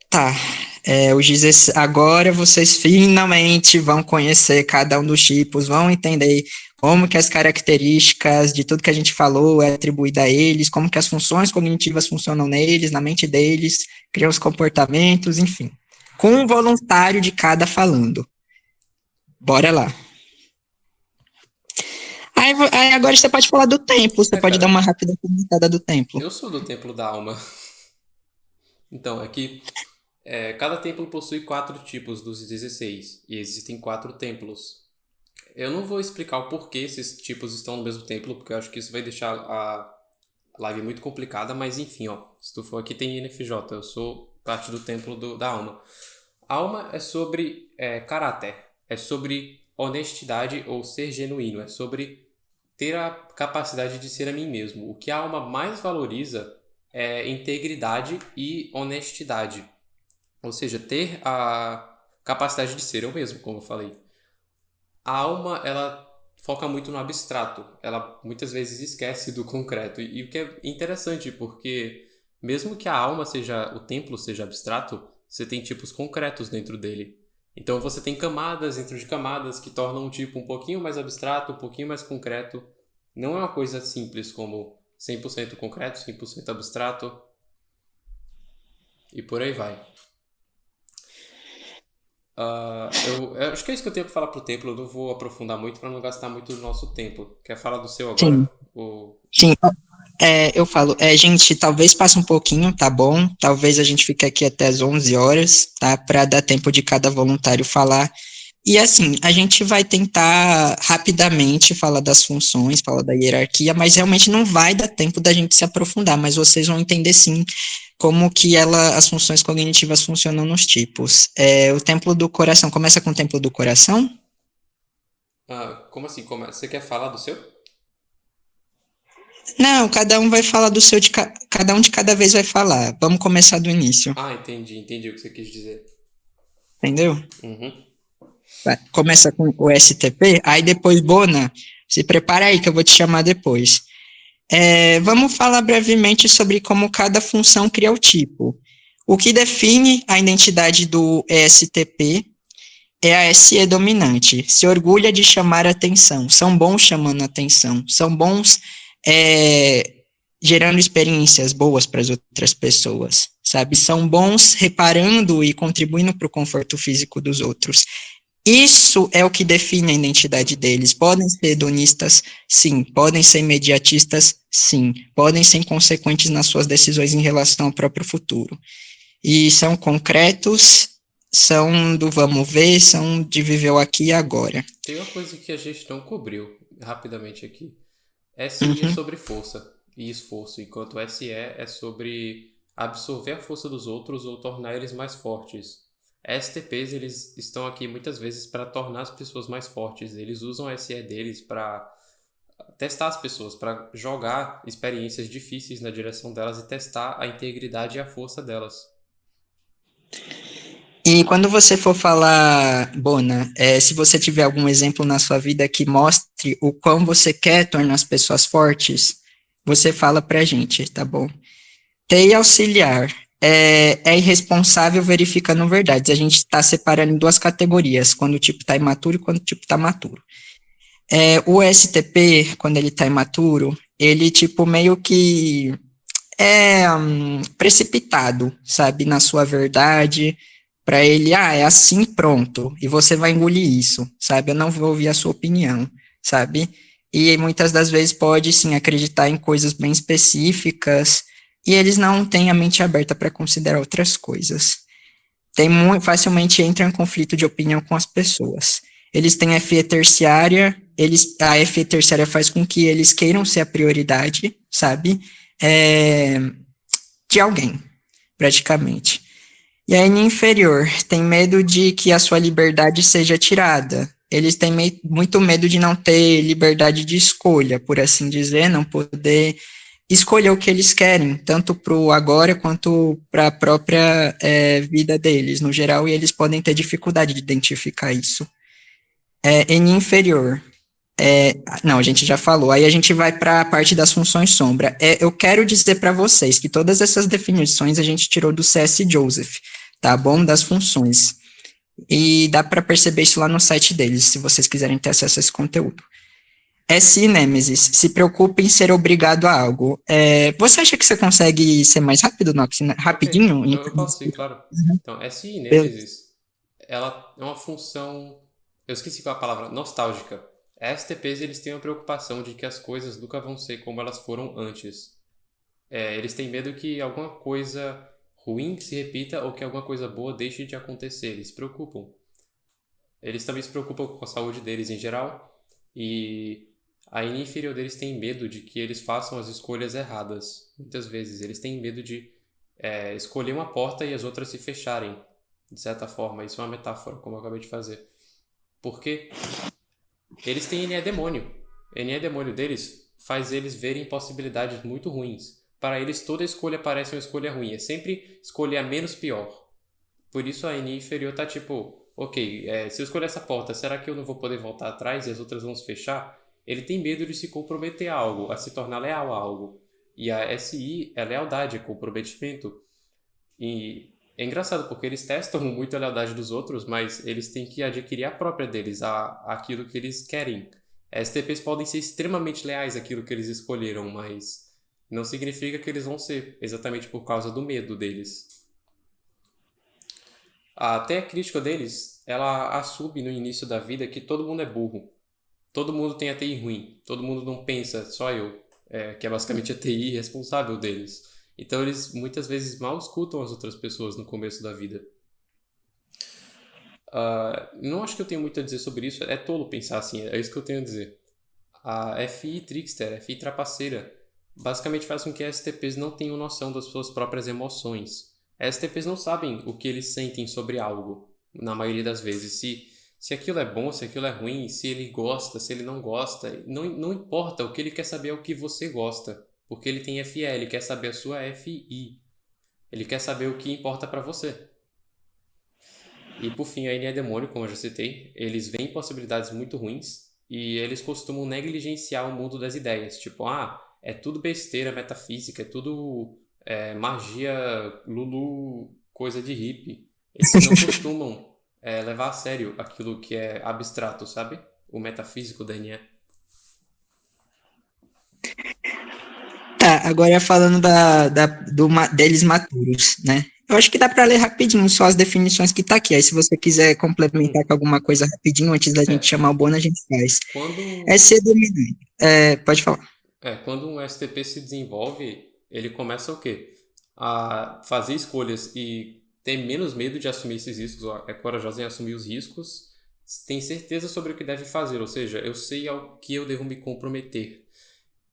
Tá. Agora vocês finalmente vão conhecer cada um dos tipos, vão entender como que as características de tudo que a gente falou é atribuída a eles, como que as funções cognitivas funcionam neles, na mente deles, criam os comportamentos, enfim. Com um voluntário de cada falando. Bora lá. Aí agora você pode falar do templo, você pode dar Cara, uma rápida comentada do templo. eu sou do Templo da Alma. Então, aqui, cada templo possui quatro tipos dos 16, e existem quatro templos. Eu não vou explicar o porquê esses tipos estão no mesmo templo, porque eu acho que isso vai deixar a live muito complicada, mas enfim, ó, se tu for aqui tem INFJ, eu sou parte do Templo da Alma. Alma é sobre caráter, é sobre honestidade ou ser genuíno, é sobre ter a capacidade de ser a mim mesmo. O que a alma mais valoriza é integridade e honestidade. Ou seja, ter a capacidade de ser eu mesmo, como eu falei. A alma, ela foca muito no abstrato. Ela muitas vezes esquece do concreto. E o que é interessante, porque mesmo que a alma seja, o templo seja abstrato, você tem tipos concretos dentro dele. Então você tem camadas dentro de camadas que tornam um tipo um pouquinho mais abstrato, um pouquinho mais concreto. Não é uma coisa simples como 100% concreto, 100% abstrato e por aí vai. Eu acho que é isso que eu tenho para falar pro templo. Eu não vou aprofundar muito para não gastar muito do nosso tempo. Quer falar do seu Sim, agora? O... sim. Eu falo, gente, talvez passe um pouquinho, tá bom? Talvez a gente fique aqui até as 11 horas, tá? Para dar tempo de cada voluntário falar. E assim, a gente vai tentar rapidamente falar das funções, falar da hierarquia, mas realmente não vai dar tempo da gente se aprofundar, mas vocês vão entender sim como que as funções cognitivas funcionam nos tipos. O templo do coração, começa com o templo do coração? Como assim? Você quer falar do seu? Não, cada um vai falar do seu, cada um de cada vez vai falar. Vamos começar do início, Entendi o que você quis dizer. entendeu? Uhum. Começa com o STP, aí depois, Bona, se prepara aí que eu vou te chamar depois. Vamos falar brevemente sobre como cada função cria o tipo. O que define a identidade do ESTP é a SE dominante. Se orgulha de chamar atenção. São bons chamando atenção. São bons é, gerando experiências boas para as outras pessoas, sabe? São bons reparando e contribuindo para o conforto físico dos outros. Isso é o que define a identidade deles. Podem ser hedonistas, sim. Podem ser imediatistas, sim. Podem ser inconsequentes nas suas decisões em relação ao próprio futuro. E são concretos, são do vamos ver, são de viver o aqui e agora. Tem uma coisa que a gente não cobriu rapidamente aqui. SI é Uhum. sobre força e esforço, enquanto SE é sobre absorver a força dos outros ou tornar eles mais fortes. STPs, eles estão aqui muitas vezes para tornar as pessoas mais fortes. Eles usam a SE deles para testar as pessoas, para jogar experiências difíceis na direção delas e testar a integridade e a força delas. E quando você for falar, Bona, se você tiver algum exemplo na sua vida que mostre o quão você quer tornar as pessoas fortes, você fala pra gente, tá bom? TI auxiliar é irresponsável verificando verdades. A gente está separando em duas categorias, quando o tipo está imaturo e quando o tipo está maturo. O STP, quando ele está imaturo, ele tipo meio que precipitado, sabe, na sua verdade, para ele, é assim, pronto, e você vai engolir isso, sabe? Eu não vou ouvir a sua opinião, sabe? E muitas das vezes pode sim acreditar em coisas bem específicas e eles não têm a mente aberta para considerar outras coisas. Facilmente entram em conflito de opinião com as pessoas. Eles têm FE terciária, a FE terciária faz com que eles queiram ser a prioridade, sabe? É, de alguém, praticamente. E aí, no inferior, tem medo de que a sua liberdade seja tirada. Eles têm muito medo de não ter liberdade de escolha, por assim dizer, não poder escolher o que eles querem, tanto para o agora quanto para a própria vida deles, no geral, e eles podem ter dificuldade de identificar isso. N inferior. Não, a gente já falou. Aí a gente vai para a parte das funções sombra. Eu quero dizer para vocês que todas essas definições a gente tirou do C.S. Joseph, tá bom? Das funções. E dá para perceber isso lá no site deles, se vocês quiserem ter acesso a esse conteúdo. SI Nemesis, se preocupe em ser obrigado a algo. Você acha que você consegue ser mais rápido, Nox? Ok, Rapidinho? eu posso sim, claro. Então, SI Beleza. Nemesis, ela é uma função, eu esqueci qual é a palavra, nostálgica. STPs, eles têm a preocupação de que as coisas nunca vão ser como elas foram antes. Eles têm medo que alguma coisa ruim se repita ou que alguma coisa boa deixe de acontecer. Eles se preocupam. Eles também se preocupam com a saúde deles em geral. E a linha inferior deles tem medo de que eles façam as escolhas erradas. Muitas vezes eles têm medo de escolher uma porta e as outras se fecharem. De certa forma, isso é uma metáfora, como eu acabei de fazer. Porque eles têm NE demônio. NE demônio deles faz eles verem possibilidades muito ruins. Para eles, toda escolha parece uma escolha ruim. É sempre escolher a menos pior. Por isso a NI inferior tá tipo, ok, se eu escolher essa porta, será que eu não vou poder voltar atrás e as outras vão se fechar? Ele tem medo de se comprometer a algo, a se tornar leal a algo. E a SI é lealdade, é comprometimento. E é engraçado porque eles testam muito a lealdade dos outros, mas eles têm que adquirir a própria deles, aquilo que eles querem. STPs podem ser extremamente leais àquilo que eles escolheram, mas não significa que eles vão ser, exatamente por causa do medo deles. Até a crítica deles, ela assume no início da vida que todo mundo é burro. Todo mundo tem a TI ruim. Todo mundo não pensa, só eu. Que é basicamente a TI responsável deles. Então eles muitas vezes mal escutam as outras pessoas no começo da vida. Não acho que eu tenho muito a dizer sobre isso. É tolo pensar assim, é isso que eu tenho a dizer. A FI Trickster, a FI Trapaceira, basicamente faz com que STPs não tenham noção das suas próprias emoções. STPs não sabem o que eles sentem sobre algo, na maioria das vezes. Se aquilo é bom, se aquilo é ruim, se ele gosta, se ele não gosta, não importa. O que ele quer saber é o que você gosta. Porque ele tem FE, ele quer saber a sua FI. Ele quer saber o que importa pra você. E por fim, a NE Demônio, como eu já citei, eles veem possibilidades muito ruins e eles costumam negligenciar o mundo das ideias. Tipo, é tudo besteira metafísica, é tudo magia, lulu, coisa de hippie. Eles não costumam levar a sério aquilo que é abstrato, sabe? O metafísico da NE. Tá, agora falando deles maturos, né? Eu acho que dá para ler rapidinho só as definições que tá aqui. Aí se você quiser complementar com alguma coisa rapidinho, antes da gente É, chamar o Bono, a gente faz. É quando, ser dominante. Pode falar. quando um STP se desenvolve, ele começa o quê? A fazer escolhas e ter menos medo de assumir esses riscos, ó, é corajoso em assumir os riscos, tem certeza sobre o que deve fazer, ou seja, eu sei ao que eu devo me comprometer.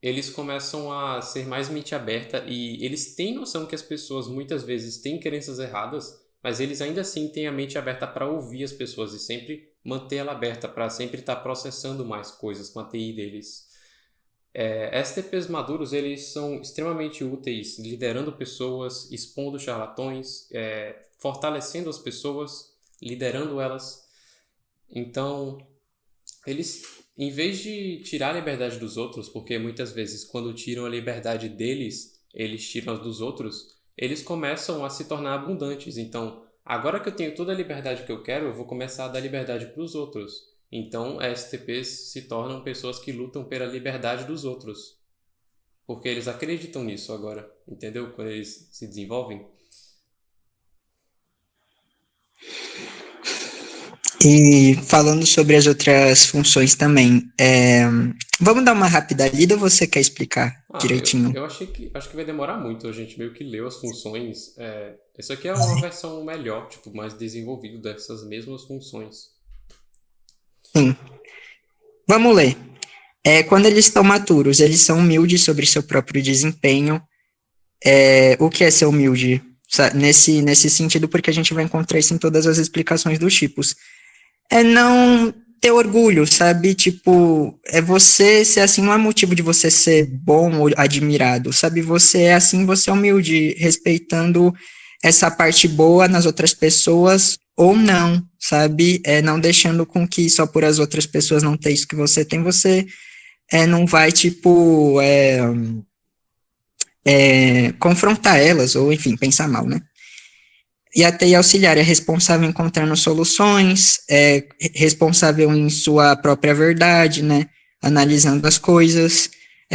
Eles começam a ser mais mente aberta e eles têm noção que as pessoas muitas vezes têm crenças erradas, mas eles ainda assim têm a mente aberta para ouvir as pessoas e sempre manter ela aberta para sempre estar processando mais coisas com a TI deles. STPs maduros, eles são extremamente úteis liderando pessoas, expondo charlatões, fortalecendo as pessoas, liderando elas. Então, eles, em vez de tirar a liberdade dos outros, porque muitas vezes quando tiram a liberdade deles, eles tiram as dos outros, eles começam a se tornar abundantes. Então, agora que eu tenho toda a liberdade que eu quero, eu vou começar a dar liberdade para os outros. Então, STPs se tornam pessoas que lutam pela liberdade dos outros. Porque eles acreditam nisso agora, entendeu? Quando eles se desenvolvem. E falando sobre as outras funções também, vamos dar uma rápida lida ou você quer explicar direitinho? Eu acho que vai demorar muito. A gente meio que leu as funções. Isso aqui é uma versão melhor, tipo, mais desenvolvida dessas mesmas funções. Sim. Vamos ler. Quando eles estão maturos, eles são humildes sobre seu próprio desempenho. O que é ser humilde? Nesse sentido, porque a gente vai encontrar isso em todas as explicações dos tipos. É não ter orgulho, sabe? Tipo, você ser assim, não é motivo de você ser bom ou admirado, sabe? Você é assim, você é humilde, respeitando essa parte boa nas outras pessoas ou não, sabe? Não deixando com que só por as outras pessoas não ter isso que você tem, você não vai, tipo, confrontar elas, ou enfim, pensar mal, né? E a TI auxiliar é responsável em encontrando soluções, é responsável em sua própria verdade, né? Analisando as coisas.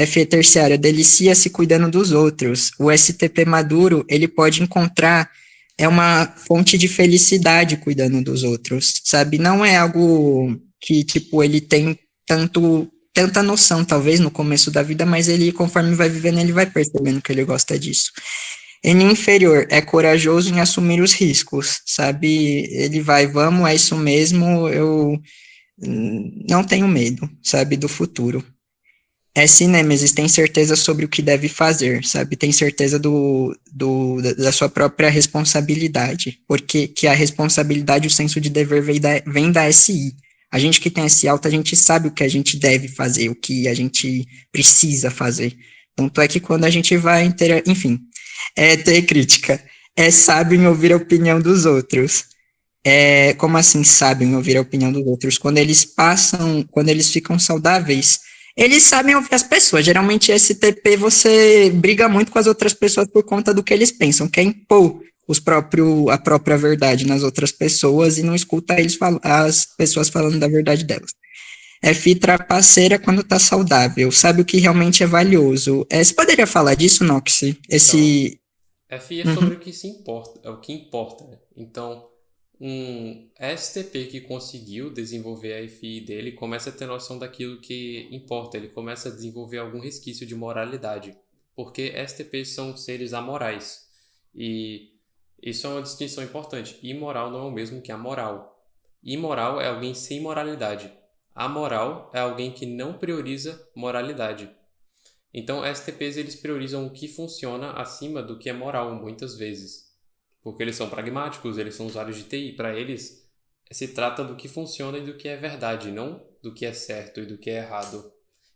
FE terciária, delicia-se cuidando dos outros. O STP maduro, ele pode encontrar uma fonte de felicidade cuidando dos outros, sabe? Não é algo que, tipo, ele tem tanta noção, talvez, no começo da vida, mas ele, conforme vai vivendo, ele vai percebendo que ele gosta disso. N inferior é corajoso em assumir os riscos, sabe? Ele vai, vamos, é isso mesmo, eu não tenho medo, sabe, do futuro. S Nêmesis tem certeza sobre o que deve fazer, sabe? Tem certeza da sua própria responsabilidade, porque que a responsabilidade, o senso de dever vem da SI. A gente que tem SI alta, a gente sabe o que a gente deve fazer, o que a gente precisa fazer. Tanto é que quando a gente vai enfim, ter crítica, sábio em ouvir a opinião dos outros. Como assim sábio em ouvir a opinião dos outros? Quando eles ficam saudáveis, eles sabem ouvir as pessoas. Geralmente, STP, você briga muito com as outras pessoas por conta do que eles pensam, quer impor a própria verdade nas outras pessoas e não escuta as pessoas falando da verdade delas. FI trapaceira quando tá saudável, sabe o que realmente é valioso. Você poderia falar disso, Noxy? FI é sobre o que se importa, é o que importa, né? Então, um STP que conseguiu desenvolver a FI dele começa a ter noção daquilo que importa, ele começa a desenvolver algum resquício de moralidade, porque STPs são seres amorais, e isso é uma distinção importante. Imoral não é o mesmo que amoral. Imoral é alguém sem moralidade. Amoral é alguém que não prioriza moralidade. Então, STPs eles priorizam o que funciona acima do que é moral, muitas vezes. Porque eles são pragmáticos, eles são usuários de TI. Para eles, se trata do que funciona e do que é verdade, não do que é certo e do que é errado.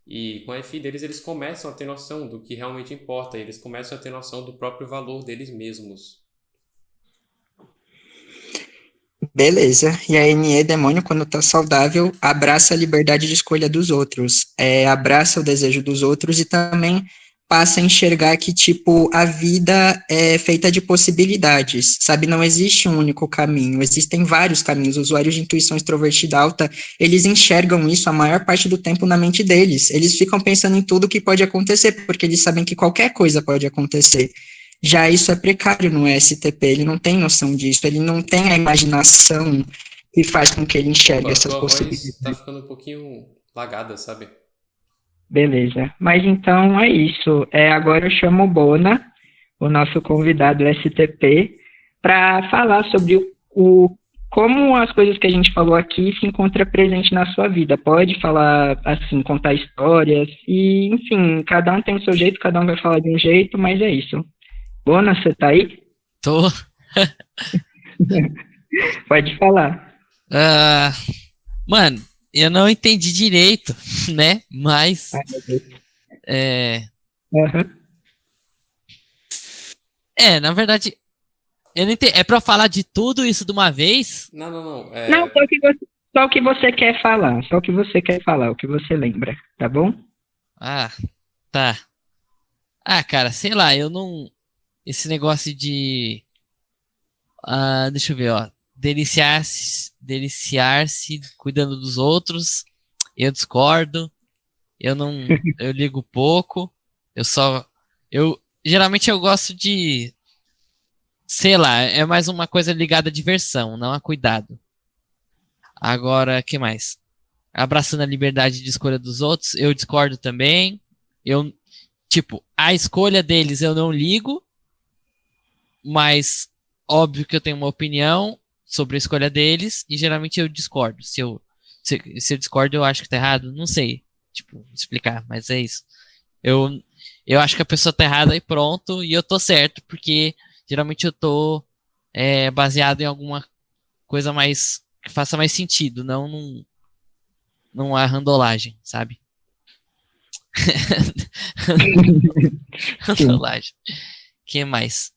E com a FI deles, eles começam a ter noção do que realmente importa. Eles começam a ter noção do próprio valor deles mesmos. Beleza. E a NE, demônio, quando tá saudável, abraça a liberdade de escolha dos outros. Abraça o desejo dos outros e também passa a enxergar que, tipo, a vida é feita de possibilidades, sabe? Não existe um único caminho, existem vários caminhos. Usuários de intuição extrovertida alta, eles enxergam isso a maior parte do tempo na mente deles. Eles ficam pensando em tudo que pode acontecer, porque eles sabem que qualquer coisa pode acontecer. Já isso é precário no STP, ele não tem noção disso, ele não tem a imaginação que faz com que ele enxergue essas possibilidades. Tua voz tá ficando um pouquinho lagada, sabe? Beleza, mas então é isso. Agora eu chamo o Bona, o nosso convidado STP, para falar sobre como as coisas que a gente falou aqui se encontra presente na sua vida. Pode falar, assim, contar histórias, e enfim, cada um tem o seu jeito, cada um vai falar de um jeito, mas é isso. Bona, você tá aí? Tô. Pode falar. Mano, eu não entendi direito, né? Mas. Na verdade, eu não entendi. É pra falar de tudo isso de uma vez? Não. Não, só o que você quer falar. Só o que você quer falar, o que você lembra, tá bom? Tá. Cara, sei lá, eu não. Esse negócio de. Deixa eu ver, ó. Deliciar-se cuidando dos outros. Eu discordo. Eu ligo pouco. Geralmente eu gosto de. Sei lá, é mais uma coisa ligada à diversão, não a cuidado. Agora, que mais? Abraçando a liberdade de escolha dos outros, eu discordo também. A escolha deles eu não ligo, mas óbvio que eu tenho uma opinião sobre a escolha deles e geralmente eu discordo. Se eu discordo, eu acho que tá errado. Não sei, explicar, mas é isso. Eu acho que a pessoa tá errada e pronto, e eu tô certo, porque geralmente eu tô baseado em alguma coisa mais que faça mais sentido, não numa randolagem, sabe? Randolagem. Que mais?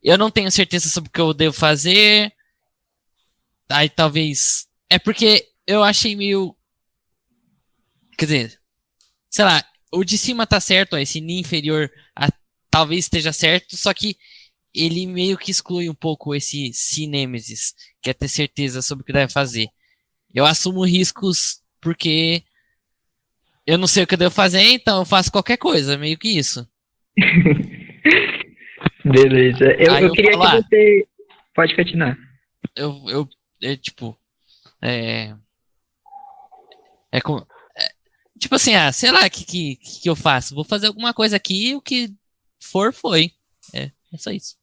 Eu não tenho certeza sobre o que eu devo fazer. Aí talvez. É porque eu achei meio. Quer dizer, sei lá, o de cima tá certo, ó, esse Ni inferior talvez esteja certo, só que ele meio que exclui um pouco esse Si Nêmesis, que é ter certeza sobre o que deve fazer. Eu assumo riscos porque eu não sei o que eu devo fazer, então eu faço qualquer coisa, meio que isso. Beleza. Eu, Aí eu eu queria falo, que você. Pode continuar. tipo, é, é com, tipo assim, sei lá, que eu faço? Vou fazer alguma coisa aqui, o que for, foi. É só isso.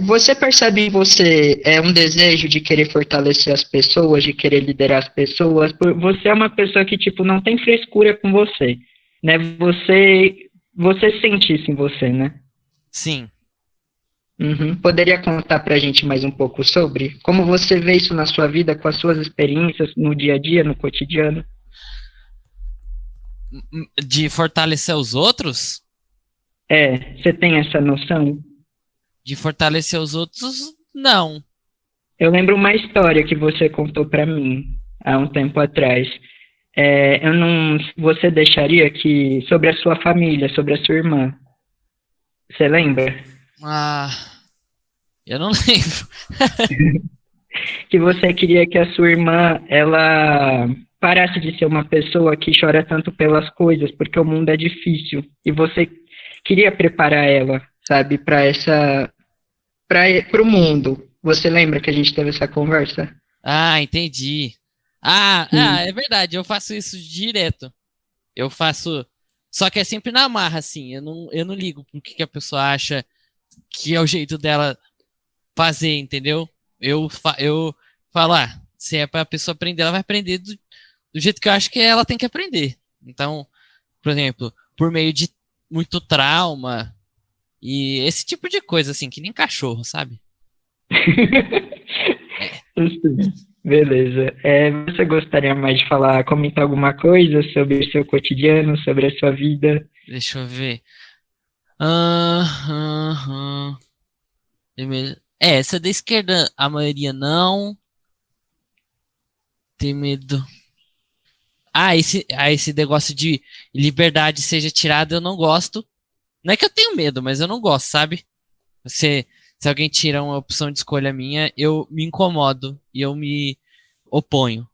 Você percebe em você um desejo de querer fortalecer as pessoas, de querer liderar as pessoas? Você é uma pessoa que, tipo, não tem frescura com você, né? Você sente isso em você, né? Sim. Uhum. Poderia contar pra gente mais um pouco sobre como você vê isso na sua vida, com as suas experiências no dia a dia, no cotidiano? De fortalecer os outros? Você tem essa noção? De fortalecer os outros, não. Eu lembro uma história que você contou pra mim há um tempo atrás. Eu não, você deixaria que sobre a sua família, sobre a sua irmã, você lembra? Ah, eu não lembro. Que você queria que a sua irmã ela parasse de ser uma pessoa que chora tanto pelas coisas, porque o mundo é difícil e você queria preparar ela, sabe, para o mundo. Você lembra que a gente teve essa conversa? Ah, entendi. Sim. É verdade, eu faço isso direto. Eu faço. Só que é sempre na marra, assim. Eu não ligo pro que a pessoa acha que é o jeito dela fazer, entendeu? Eu falo, se é pra pessoa aprender, ela vai aprender do jeito que eu acho que ela tem que aprender. Então, por exemplo, por meio de muito trauma e esse tipo de coisa, assim, que nem cachorro, sabe? É, Beleza. Você gostaria mais de falar, comentar alguma coisa sobre o seu cotidiano, sobre a sua vida? deixa eu ver. Ah, ah, ah. Essa da esquerda, a maioria não. Tem medo. Esse negócio de liberdade seja tirada, eu não gosto. Não é que eu tenho medo, mas eu não gosto, sabe? Se alguém tira uma opção de escolha minha, eu me incomodo e eu me oponho.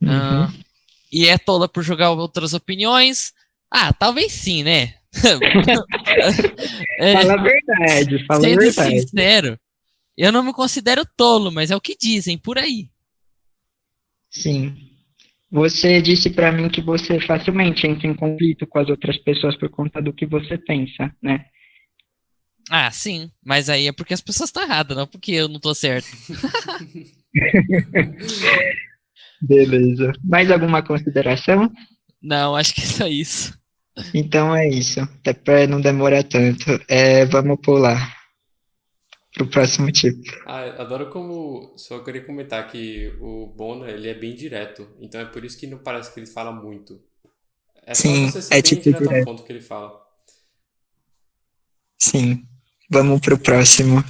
Uhum. Ah, e é tola por jogar outras opiniões? Talvez sim, né? É, Fala a verdade, fala a sendo verdade. sincero, eu não me considero tolo, mas é o que dizem por aí. Sim. Você disse para mim que você facilmente entra em conflito com as outras pessoas por conta do que você pensa, né? Sim, mas aí é porque as pessoas estão erradas, não porque eu não tô certo. Beleza. Mais alguma consideração? Não, acho que é só isso. Então é isso. Até para não demorar tanto. Vamos pular pro próximo tipo. Adoro como. Só queria comentar que o Bona, ele é bem direto. Então é por isso que não parece que ele fala muito. É só Sim, você ser é bem tipo direto ao direto. ponto que ele fala. Sim. Vamos pro próximo.